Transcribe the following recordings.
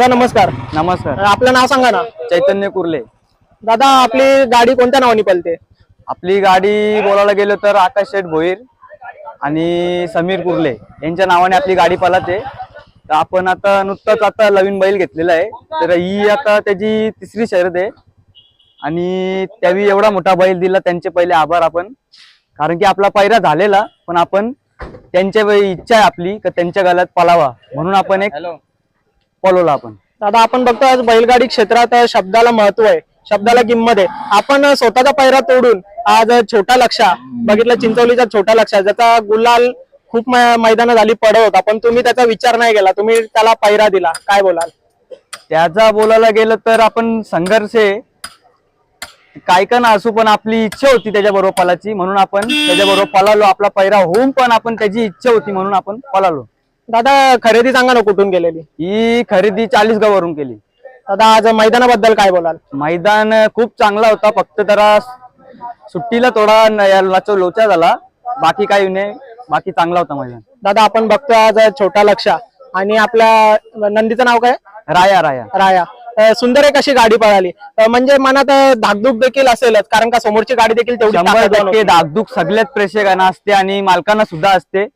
दादा नमस्कार. नमस्कार. आपलं नाव सांगा ना. चैतन्य कुर्ले. दादा आपली गाडी कोणत्या नावाने पळते? आपली गाडी बोलायला गेलो तर आकाश शेठ भोईर आणि समीर कुर्ले यांच्या नावाने आपली गाडी पळते. तर आपण आता नुकताच नवीन बैल घेतलेला आहे. तर ही आता त्याची तिसरी शर्यत आहे आणि त्यावेळी एवढा मोठा बैल दिला त्यांचे पहिले आभार आपण. कारण की आपला पैरा झालेला पण आपण त्यांच्या इच्छा आहे आपली की त्यांच्या गालात पळावा म्हणून आपण एक पळवला आपण. दादा आपण बघतो आज बैलगाडी क्षेत्रात शब्दाला महत्व आहे, शब्दाला किंमत आहे. आपण स्वतःचा पैरा तोडून आज छोटा लक्ष्या बघितलं, चिंचवलीचा छोटा लक्ष्या ज्याचा गुलाल खूप मैदान झाली पडत होता, पण तुम्ही त्याचा विचार नाही केला, तुम्ही त्याला पैरा दिला. काय बोलाल? त्याचा बोलायला गेलं तर आपण संघर्ष काय का ना असू पण आपली इच्छा होती त्याच्याबरोबर पळाची म्हणून आपण त्याच्याबरोबर पळालो. आपला पैरा होऊन पण आपण त्याची इच्छा होती म्हणून आपण पळालो. दादा खरेदी सांगा ना कुठून केलेली? ही खरेदी 40 गावावरून केली. दादा आज मैदानाबद्दल काय बोलाल? मैदान खूप चांगला होता, फक्त जरा सुट्टीला थोडा लोचा झाला, बाकी काही नाही, बाकी चांगला होता मैदान. दादा आपण बघतो आज छोटा लक्ष्या आणि आपल्या नंदीचं नाव काय? राया. राया राया. सुंदर एक अशी गाडी पळाली, म्हणजे मनात धाकधूक देखील असेलच, कारण का समोरची गाडी देखील तेवढी 100% धाकधूक सगळ्याच प्रेक्षकांना असते आणि मालकांना सुद्धा असते.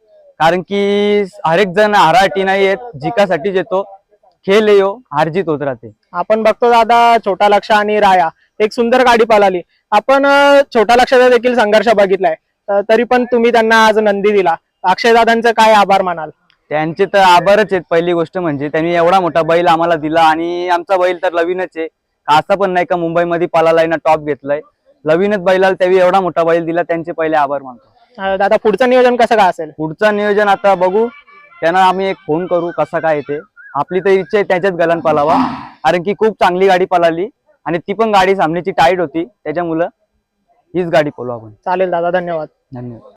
कारण की हरेक जण हाराटी नाही येत, जिकासाठीच येतो. खेळ येऊ हारजीत होत राहते. आपण बघतो दादा छोटा लक्ष्या आणि राया एक सुंदर गाडी पळाली. आपण छोटा लक्ष्याचा देखील संघर्ष बघितलाय, तरी पण तुम्ही त्यांना आज नंदी दिला. अक्षय दादांचे काय आभार मानाल? त्यांचे तर आभारच आहेत. पहिली गोष्ट म्हणजे त्यांनी एवढा मोठा बैल आम्हाला दिला आणि आमचा बैल तर लवीनच आहे, असं पण नाही का मुंबईमध्ये पालालाय ना टॉप घेतलाय. लवीनच बैलाला त्यावेळी एवढा मोठा बैल दिला, त्यांचे पहिले आभार मानतो. दादा पुढचं नियोजन कसं काय असेल? पुढचं नियोजन आता बघू, त्यांना आम्ही एक फोन करू कसं काय ते. आपली तर इच्छा आहे त्याच्याच गलान पालावा, कारण की खूप चांगली गाडी पळाली आणि ती पण गाडी सामनेची टाईट होती, त्याच्यामुळं हीच गाडी पळू आपण. चालेल दादा, धन्यवाद. धन्यवाद.